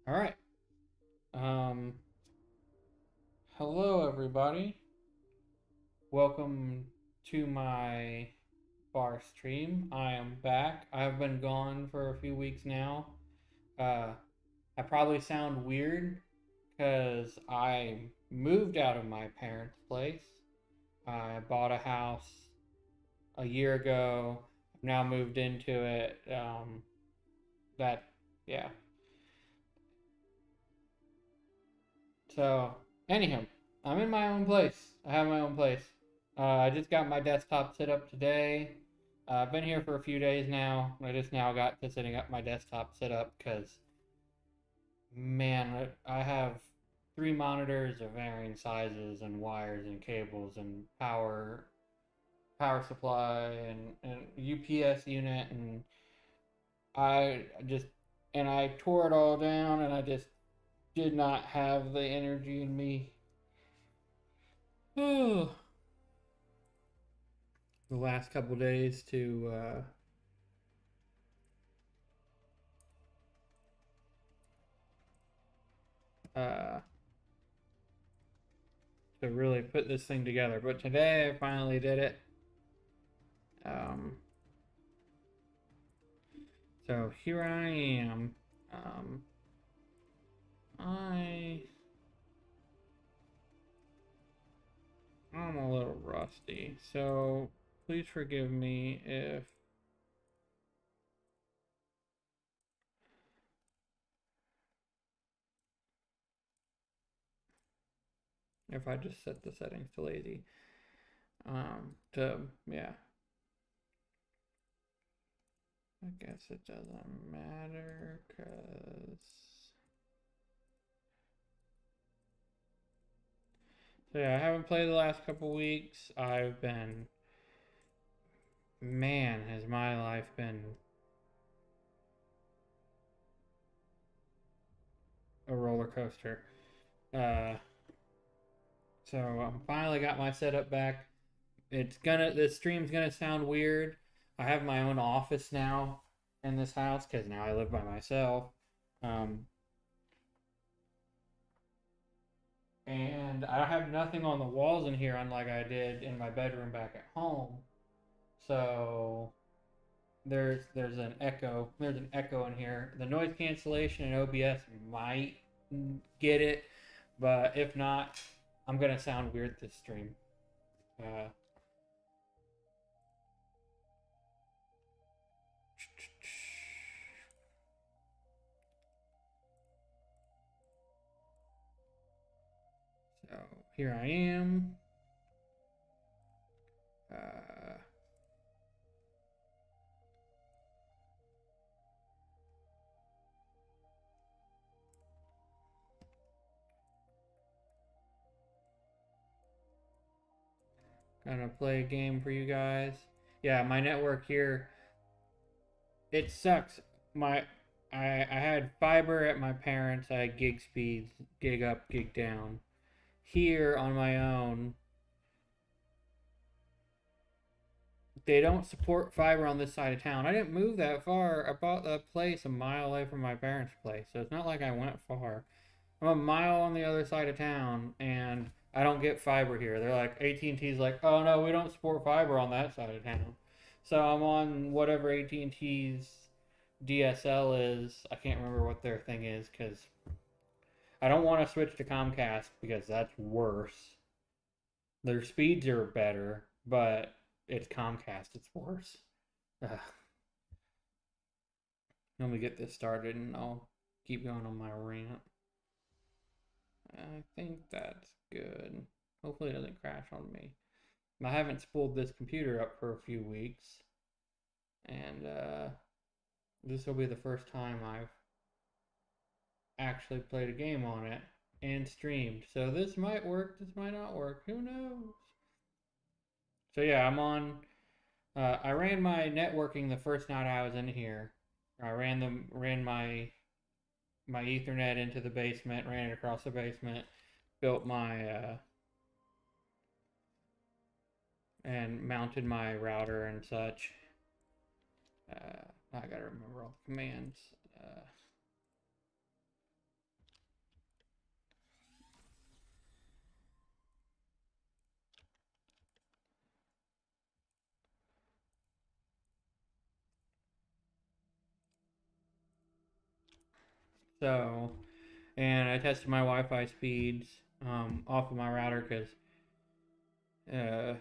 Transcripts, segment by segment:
All right. Um, Hello, everybody. Welcome to my bar stream. I am back. I've been gone for a few weeks now. Uh, I probably sound weird because I moved out of my parents' place. I bought a house a year ago. I've now moved into it. That, yeah. So, anyhow, I'm in my own place. I have my own place. I just got my desktop set up today. I've been here for a few days now. I just now got to setting up my desktop set up because, man, I have three monitors of varying sizes and wires and cables and power supply and UPS unit and I just and I tore it all down and I just did not have the energy in me. Oh, the last couple days uh, to really put this thing together. But today I finally did it. Um, so here I am. Um, I I'm a little rusty, so please forgive me if I just set the settings to lazy. To yeah, I guess it doesn't matter because so yeah, I haven't played the last couple weeks. I've been man, has my life been a roller coaster. Uh, so I finally got my setup back. The stream's gonna sound weird. I have my own office now in this house because now I live by myself. Um, and I have nothing on the walls in here, unlike I did in my bedroom back at home. So there's an echo. There's an echo in here. The noise cancellation and OBS might get it, but if not, I'm gonna sound weird this stream. Uh, so here I am. Uh, Gonna play a game for you guys. Yeah, my network here, it sucks. My I had fiber at my parents. I had gig speeds, gig up, gig down. Here on my own, they don't support fiber on this side of town. I didn't move that far. I bought a place a mile away from my parents' place, so it's not like I went far. I'm a mile on the other side of town, and I don't get fiber here. They're like AT&T's like, oh no, we don't support fiber on that side of town. So I'm on whatever AT&T's DSL is. I can't remember what their thing is because I don't want to switch to Comcast because that's worse. Their speeds are better, but it's Comcast. It's worse. Ugh. Let me get this started and I'll keep going on my rant. I think that's good. Hopefully it doesn't crash on me. I haven't spooled this computer up for a few weeks, and this will be the first time I've actually played a game on it and streamed. So this might work, this might not work. Who knows? So yeah, I'm on. I ran my networking the first night I was in here. I ran my Ethernet into the basement, ran it across the basement, built my and mounted my router and such. I gotta remember all the commands. So, and I tested my Wi-Fi speeds off of my router because, uh,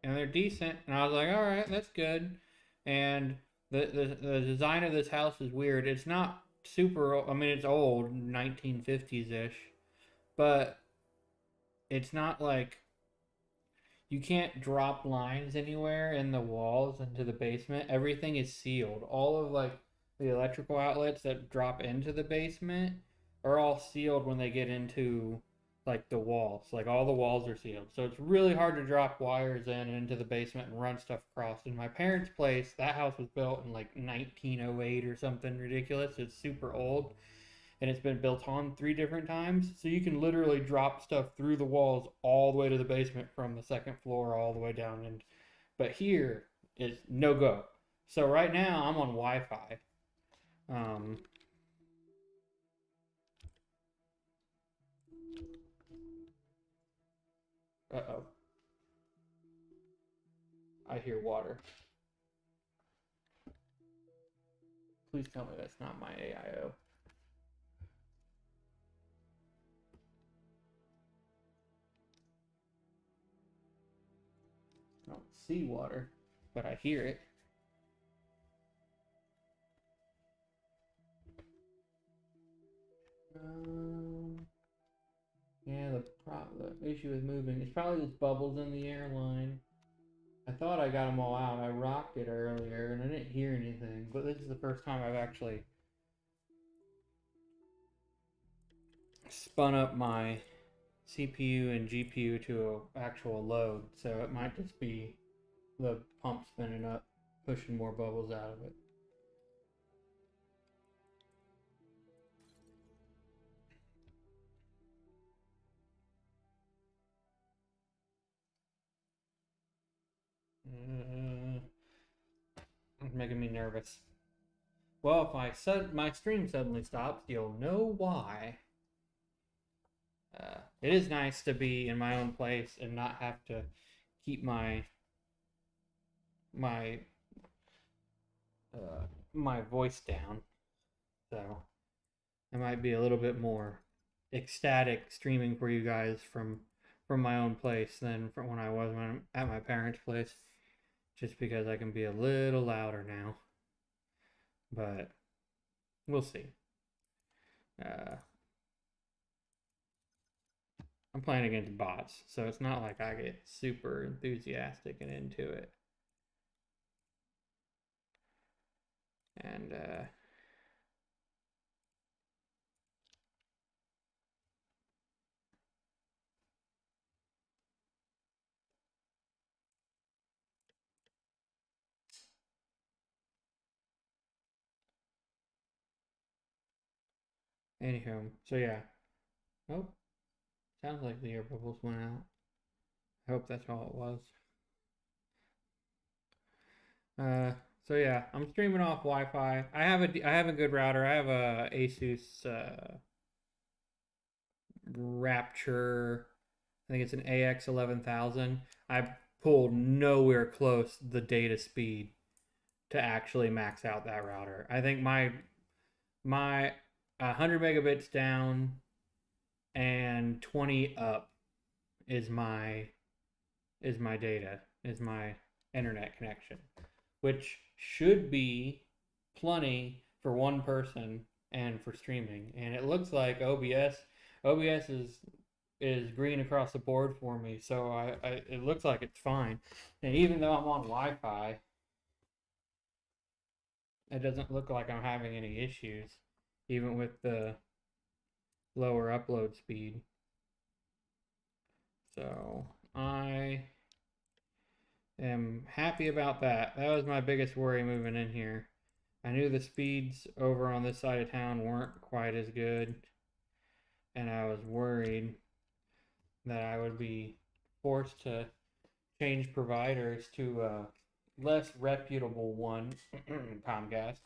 and they're decent. And I was like, all right, that's good. And the design of this house is weird. It's not super. I mean, it's old, 1950s ish, but it's not like you can't drop lines anywhere in the walls into the basement. Everything is sealed. All of like the electrical outlets that drop into the basement are all sealed when they get into like the walls. Like all the walls are sealed. So it's really hard to drop wires in and into the basement and run stuff across. In my parents' place, that house was built in like 1908 or something ridiculous. It's super old and it's been built on 3 different times. So you can literally drop stuff through the walls all the way to the basement from the second floor all the way down. And but here is no go. So right now I'm on Wi-Fi. Um, uh-oh, I hear water. Please tell me that's not my AIO. I don't see water, but I hear it. Yeah, the issue with moving, it's probably just bubbles in the airline. I thought I got them all out. I rocked it earlier and I didn't hear anything, but this is the first time I've actually spun up my CPU and GPU to an actual load, so it might just be the pump spinning up, pushing more bubbles out of it. It's making me nervous. Well, if my stream suddenly stops, you'll know why. It is nice to be in my own place and not have to keep my my voice down. So I might be a little bit more ecstatic streaming for you guys from my own place than from when I was at my parents' place, just because I can be a little louder now. But we'll see. Uh, I'm playing against bots, so it's not like I get super enthusiastic and into it. And anywho, so yeah. Oh, sounds like the air bubbles went out. I hope that's all it was. Uh, so yeah, I'm streaming off Wi-Fi. I have a good router. I have a Asus Rapture. I think it's an AX 11,000. I pulled nowhere close the data speed to actually max out that router. I think my 100 megabits down and 20 up is my data, is my internet connection, which should be plenty for one person and for streaming. And it looks like OBS is green across the board for me, so it looks like it's fine. And even though I'm on Wi-Fi, it doesn't look like I'm having any issues, even with the lower upload speed. So I am happy about that. That was my biggest worry moving in here. I knew the speeds over on this side of town weren't quite as good, and I was worried that I would be forced to change providers to a less reputable one, Comcast.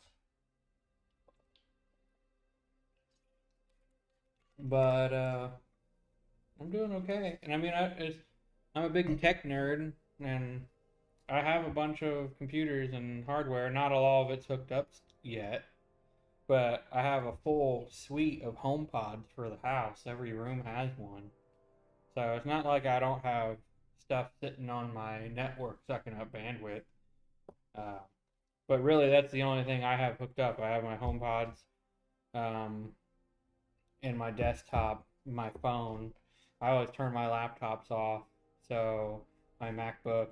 But I'm doing okay, and I mean, I'm a big tech nerd, and I have a bunch of computers and hardware. Not all of it's hooked up yet, but I have a full suite of home pods for the house. Every room has one. So it's not like I don't have stuff sitting on my network sucking up bandwidth. Uh, but really, that's the only thing I have hooked up. I have my home pods, um, and my desktop, my phone. I always turn my laptops off, so my MacBook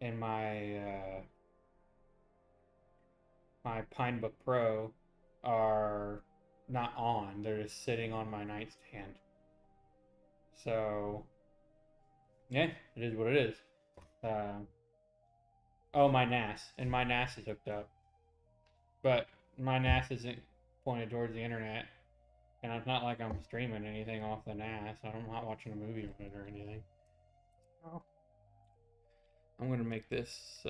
and my Pinebook Pro are not on. They're just sitting on my nightstand. So yeah, it is what it is. Uh, oh, my NAS, and my NAS is hooked up, but my NAS isn't pointed towards the internet, and it's not like I'm streaming anything off the NAS. I'm not watching a movie on it or anything. Oh. I'm gonna make this.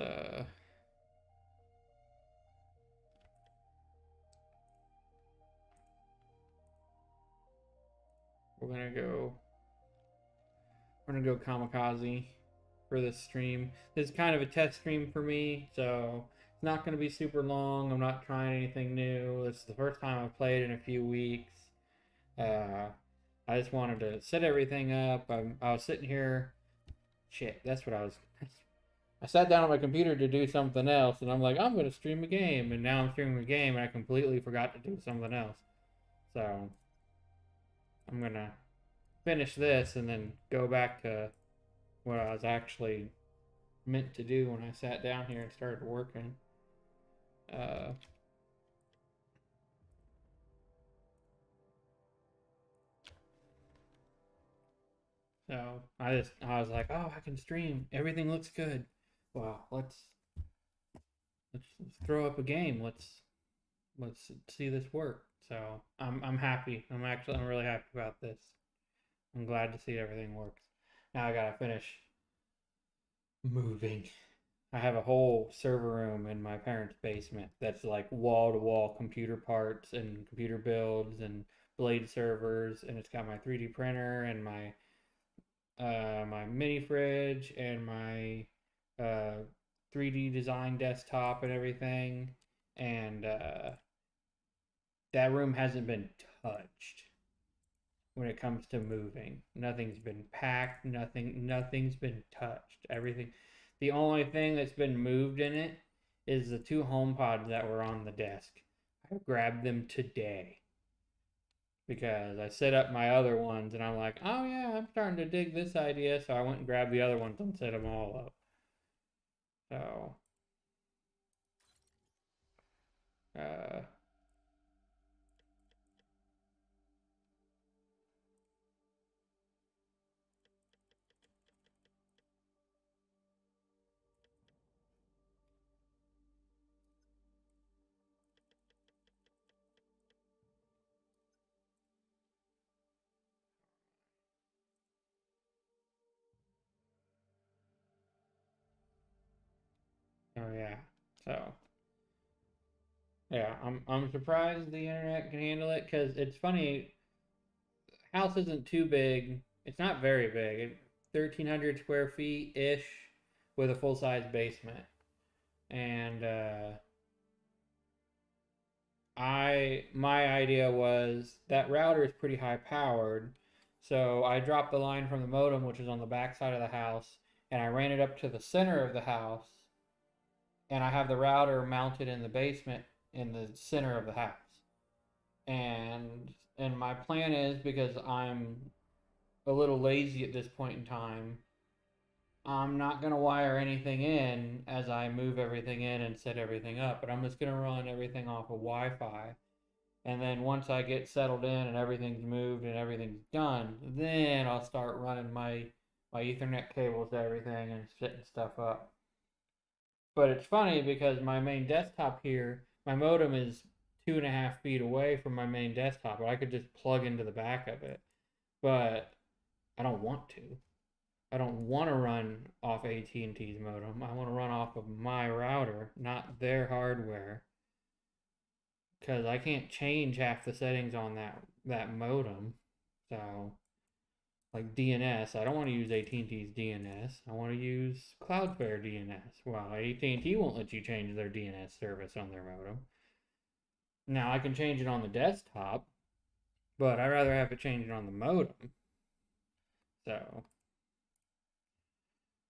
We're gonna go. We're gonna go kamikaze for this stream. This is kind of a test stream for me, so it's not gonna be super long. I'm not trying anything new. This is the first time I've played in a few weeks. Uh, I just wanted to set everything up. I was sitting here. Shit, that's what I was. I sat down on my computer to do something else, and I'm like, I'm going to stream a game, and now I'm streaming a game, and I completely forgot to do something else. So I'm going to finish this and then go back to what I was actually meant to do when I sat down here and started working. Uh, so I was like, oh, I can stream. Everything looks good. Wow, let's throw up a game. Let's see this work. So I'm happy. I'm really happy about this. I'm glad to see everything works. Now I gotta finish moving. I have a whole server room in my parents' basement that's like wall to wall computer parts and computer builds and blade servers, and it's got my 3D printer and my mini fridge and my uh, 3D design desktop and everything. And that room hasn't been touched when it comes to moving. Nothing's been packed, nothing's been touched. Everything, the only thing that's been moved in it is the two home pods that were on the desk. I grabbed them today because I set up my other ones and I'm like, oh yeah, I'm starting to dig this idea, so I went and grabbed the other ones and set them all up. So uh oh yeah. So yeah, I'm surprised the internet can handle it because it's funny. House isn't too big. It's not very big. 1,300 square feet ish, with a full size basement. And my idea was that router is pretty high powered, so I dropped the line from the modem, which is on the back side of the house, and I ran it up to the center of the house, and I have the router mounted in the basement in the center of the house. And my plan is, because I'm a little lazy at this point in time, I'm not going to wire anything in as I move everything in and set everything up, but I'm just going to run everything off of Wi-Fi. And then once I get settled in and everything's moved and everything's done, then I'll start running my Ethernet cables to everything and setting stuff up. But it's funny because my main desktop here, my modem is 2.5 feet away from my main desktop, but I could just plug into the back of it. But I don't want to. I don't want to run off AT&T's modem. I want to run off of my router, not their hardware, because I can't change half the settings on that modem. So, like DNS, I don't want to use AT&T's DNS. I want to use Cloudflare DNS. Well, AT&T won't let you change their DNS service on their modem. Now I can change it on the desktop, but I'd rather have it changed on the modem. So,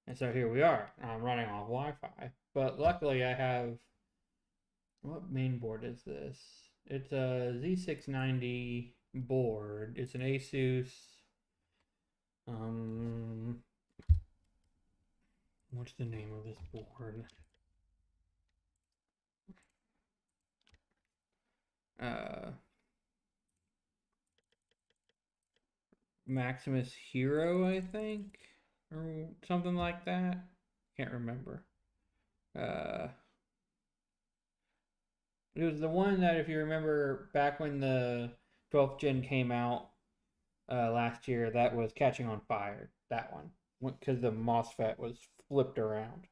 and so here we are. I'm running off Wi-Fi, but luckily I have, what main board is this? It's a Z690 board. It's an Asus. Um, what's the name of this board? Uh, Maximus Hero, I think, or something like that. Can't remember. Uh, it was the one that, if you remember, back when the 12th gen came out last year, that was catching on fire. That one, because the MOSFET was flipped around.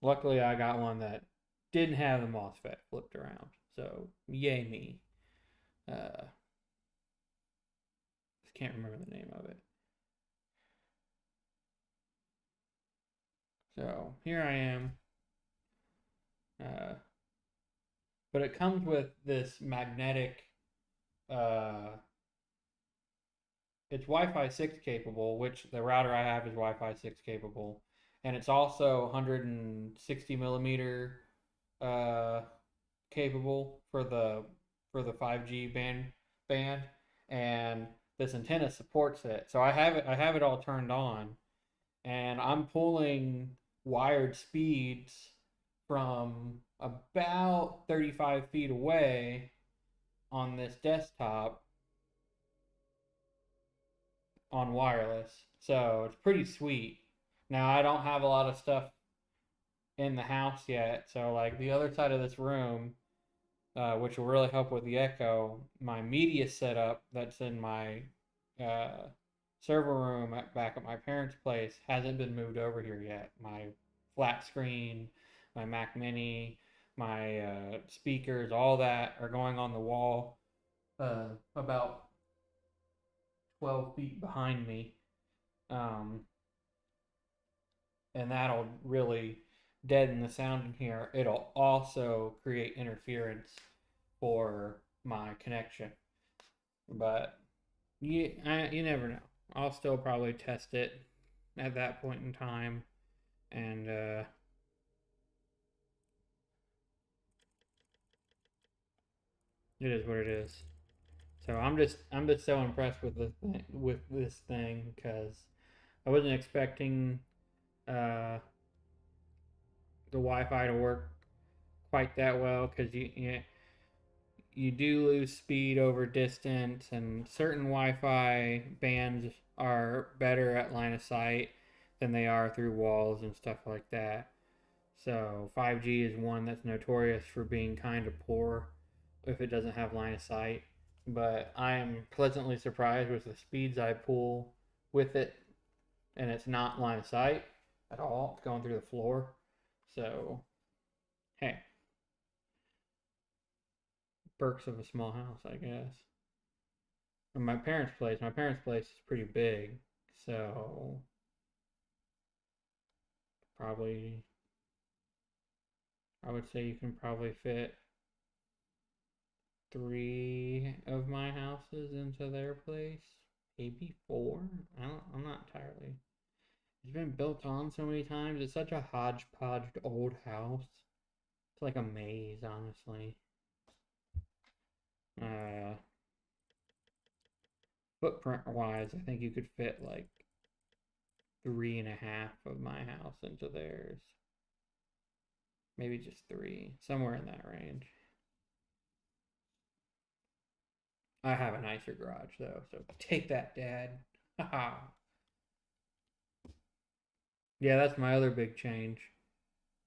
Luckily, I got one that didn't have the MOSFET flipped around, so yay me. Just can't remember the name of it. So here I am. Uh, but it comes with this magnetic. Uh, it's Wi-Fi 6 capable, which the router I have is Wi-Fi 6 capable, and it's also 160 millimeter uh, capable for the 5G band, and this antenna supports it. So I have it all turned on, and I'm pulling wired speeds from about 35 feet away on this desktop on wireless. So it's pretty sweet. Now I don't have a lot of stuff in the house yet, so like the other side of this room, which will really help with the echo, my media setup that's in my uh, server room back at my parents' place hasn't been moved over here yet. My flat screen, my Mac Mini, my speakers, all that are going on the wall about 12 feet behind me. Um, and that'll really deaden the sound in here. It'll also create interference for my connection. But you never know. I'll still probably test it at that point in time, and it is what it is. So I'm just so impressed with this thing because I wasn't expecting uh, the Wi-Fi to work quite that well because you do lose speed over distance, and certain Wi-Fi bands are better at line of sight than they are through walls and stuff like that. So 5G is one that's notorious for being kind of poor if it doesn't have line of sight. But I am pleasantly surprised with the speeds I pull with it, and it's not line of sight at all. It's going through the floor. So, hey, perks of a small house, I guess. And my parents' place is pretty big, so probably I would say you can probably fit three of my houses into their place, maybe four. I'm not entirely. It's been built on so many times. It's such a hodgepodge old house. It's like a maze, honestly. Uh, Footprint wise, I think you could fit like three and a half of my house into theirs. Maybe just three, somewhere in that range. I have a nicer garage though, so take that, Dad. Haha. Yeah, that's my other big change.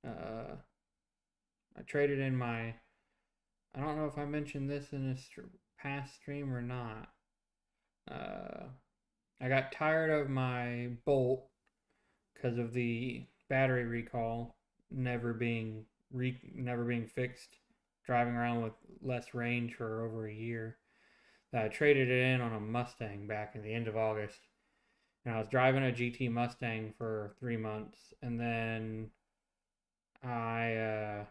Uh, I traded in my. I don't know if I mentioned this in a past stream or not. Uh, I got tired of my Bolt because of the battery recall never being fixed, driving around with less range for over a year. I traded it in on a Mustang back in the end of August, and I was driving a GT Mustang for 3 months, and then I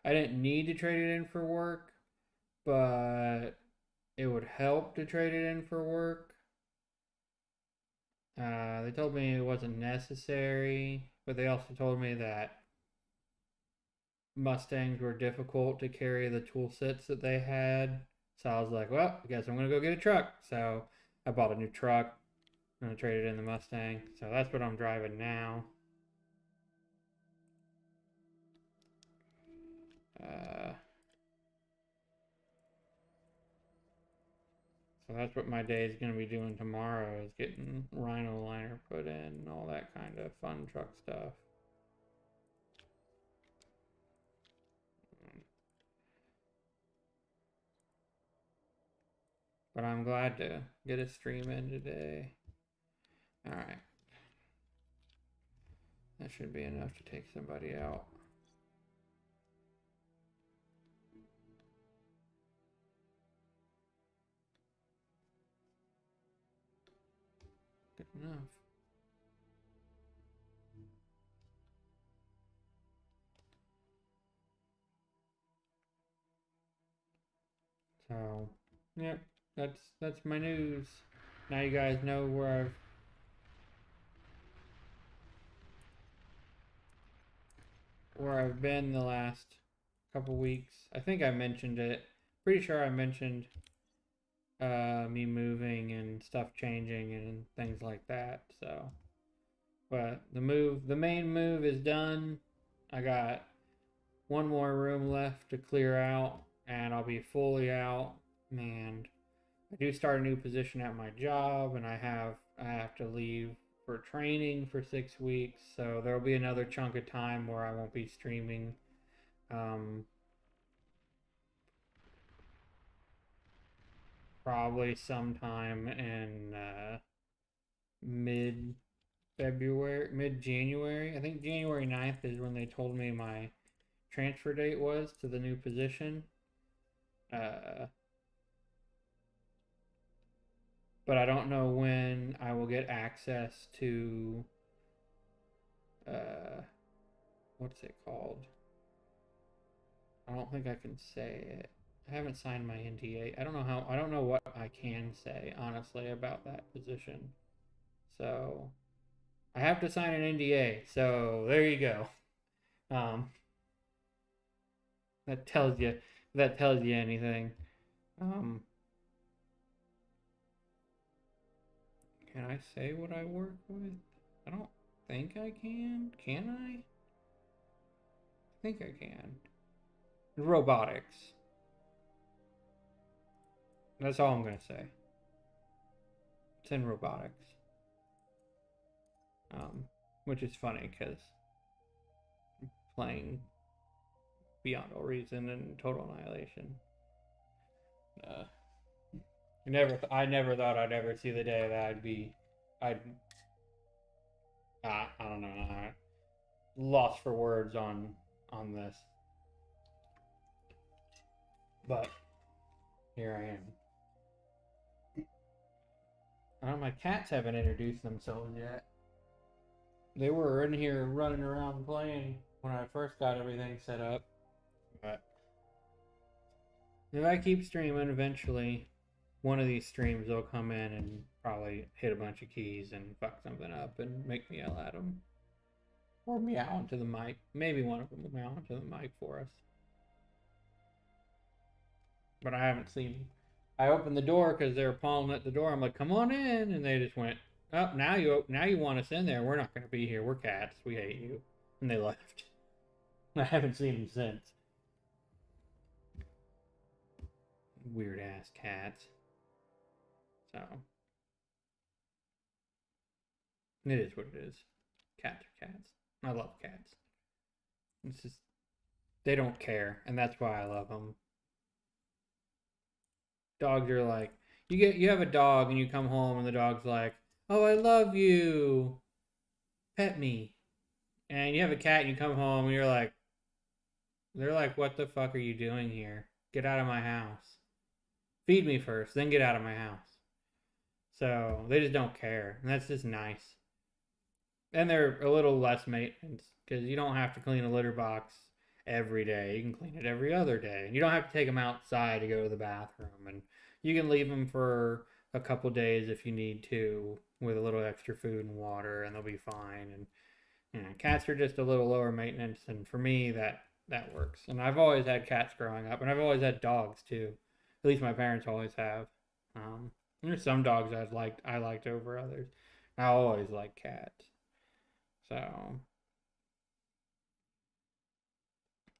I didn't need to trade it in for work, but it would help to trade it in for work. They told me it wasn't necessary, but they also told me that Mustangs were difficult to carry the tool sets that they had. So I was like, well, I guess I'm going to go get a truck. So I bought a new truck and I traded in the Mustang. So that's what I'm driving now. So that's what my day is going to be doing tomorrow, is getting Rhino liner put in and all that kind of fun truck stuff. But I'm glad to get a stream in today. Alright. That should be enough to take somebody out. Good enough. So, yep, that's my news. Now you guys know where I've been the last couple weeks. I think I mentioned it. Pretty sure I mentioned me moving and stuff changing and things like that. So, but the main move is done. I got one more room left to clear out and I'll be fully out. And I do start a new position at my job, and I have to leave for training for 6 weeks, so there'll be another chunk of time where I won't be streaming. Probably sometime in mid-January. I think January 9th is when they told me my transfer date was to the new position. But I don't know when I will get access to what's it called? I don't think I can say it. I haven't signed my NDA. I don't know what I can say honestly about that position. So I have to sign an NDA. So there you go. Um, that tells you anything. Can I say what I work with? I don't think I can. Can I? I think I can. Robotics. That's all I'm going to say. It's in robotics. Which is funny because I'm playing Beyond All Reason and Total Annihilation. I never thought I'd ever see the day that I don't know, lost for words on this. But here I am. My cats haven't introduced themselves yet. They were in here running around playing when I first got everything set up. But if I keep streaming, eventually one of these streams will come in and probably hit a bunch of keys and fuck something up and make me yell at them. Or meow into the mic. Maybe one of them will meow into the mic for us. But I haven't seen them. I opened the door because they were pawing at the door. I'm like, come on in. And they just went, oh, now you want us in there. We're not going to be here. We're cats. We hate you. And they left. I haven't seen them since. Weird ass cats. So it is what it is. Cats are cats. I love cats. It's just they don't care, and that's why I love them. Dogs are like you have a dog and you come home and the dog's like, oh, I love you, pet me. And you have a cat and you come home and they're like, what the fuck are you doing here? Get out of my house. Feed me first, then get out of my house. So they just don't care, and that's just nice. And they're a little less maintenance because you don't have to clean a litter box every day. You can clean it every other day. And you don't have to take them outside to go to the bathroom. And you can leave them for a couple days if you need to with a little extra food and water, and they'll be fine. And cats are just a little lower maintenance, and for me, that works. And I've always had cats growing up, and I've always had dogs too. At least my parents always have. There's some dogs I liked over others. I always liked cats. So,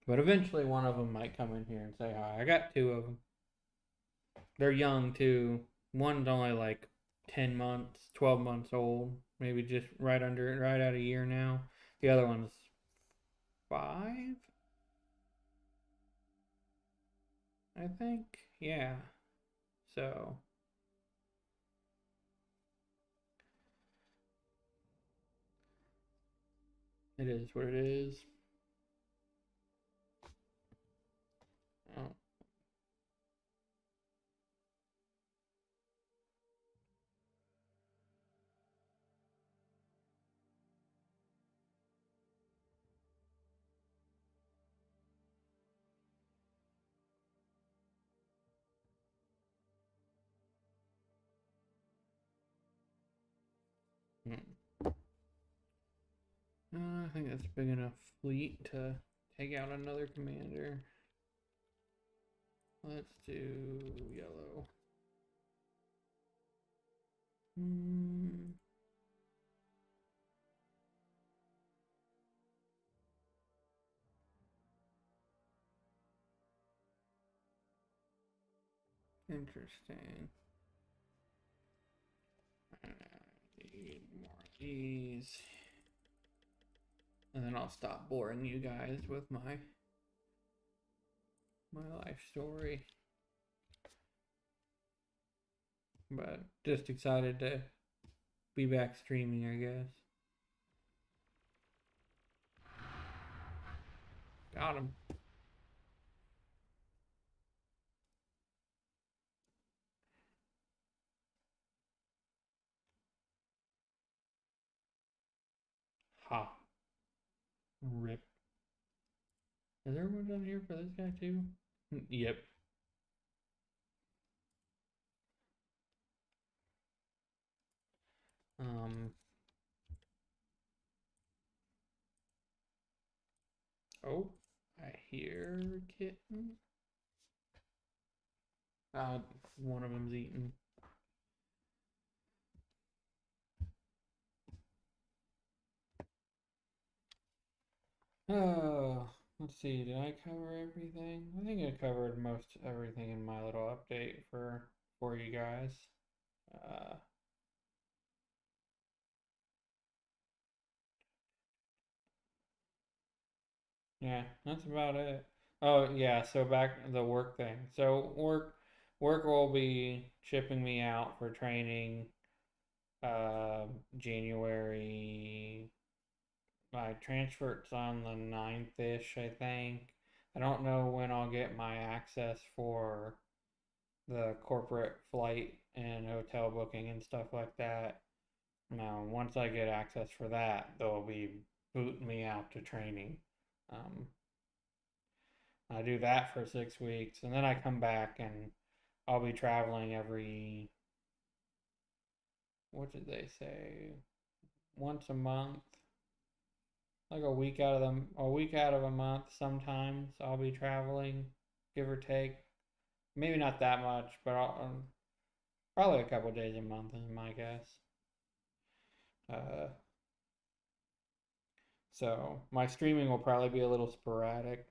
but eventually one of them might come in here and say hi. I got two of them. They're young too. One's only like 10 months, 12 months old, maybe just right at a year now. The other one's 5, I think. Yeah. So, it is what it is. Oh. I think that's big enough fleet to take out another commander. Let's do yellow. Interesting. I need more of these. And then I'll stop boring you guys with my life story. But just excited to be back streaming, I guess. Got him. Ha. Rip. Is there one down here for this guy too? Yep. Um. Oh, I hear kitten. One of them's eaten. Oh, let's see. Did I cover everything? I think I covered most everything in my little update for you guys. Uh, yeah, that's about it. Oh yeah, so back the work thing. So work will be shipping me out for training January. My transfer's on the 9th-ish, I think. I don't know when I'll get my access for the corporate flight and hotel booking and stuff like that. Now, once I get access for that, they'll be booting me out to training. Um, I do that for 6 weeks, and then I come back and I'll be traveling every, what did they say, once a month, like a week out of a month. Sometimes I'll be traveling, give or take. Maybe not that much, but probably a couple days a month is my guess. Uh, so my streaming will probably be a little sporadic.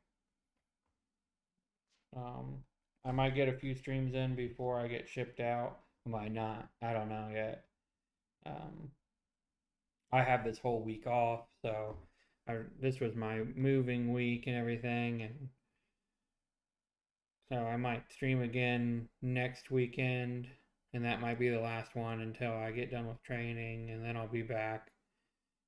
Um, I might get a few streams in before I get shipped out. I might not. I don't know yet. Um, I have this whole week off, so this was my moving week and everything, and so I might stream again next weekend, and that might be the last one until I get done with training, and then I'll be back.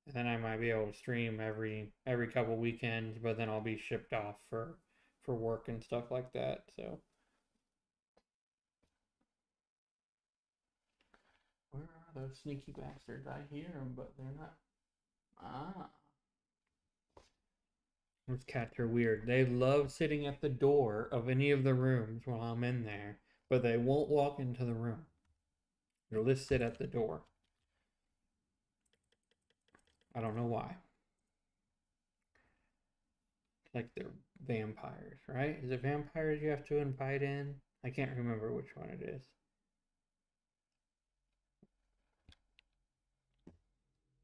And then I might be able to stream every couple weekends, but then I'll be shipped off for work and stuff like that. So where are those sneaky bastards? I hear them, but they're not. Ah, Those cats are weird. They love sitting at the door of any of the rooms while I'm in there, but they won't walk into the room. They'll just sit at the door. I don't know why. Like they're vampires, right? Is it vampires you have to invite in? I can't remember which one it is.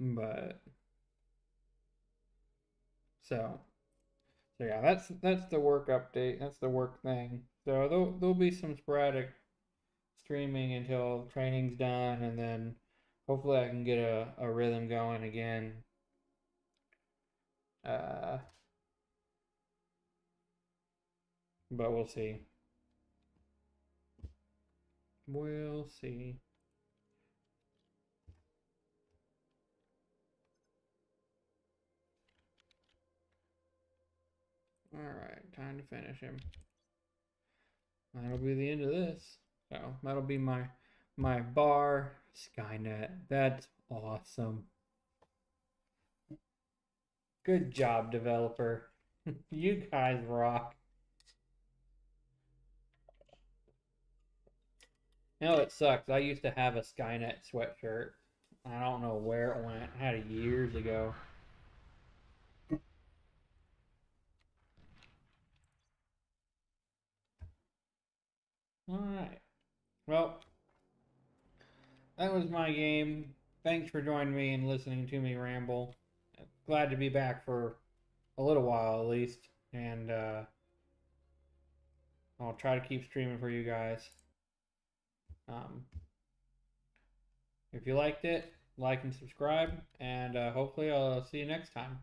But so yeah, that's the work update. That's the work thing. So there'll be some sporadic streaming until training's done, and then hopefully I can get a rhythm going again. Uh, but we'll see. We'll see. All right, time to finish him. That'll be the end of this. So that'll be my bar Skynet. That's awesome. Good job, developer. You guys rock. You know, it sucks. I used to have a Skynet sweatshirt. I don't know where it went. I had it years ago. All right. Well, that was my game. Thanks for joining me and listening to me ramble. Glad to be back for a little while at least. And I'll try to keep streaming for you guys. Um, if you liked it, like and subscribe. And hopefully, I'll see you next time.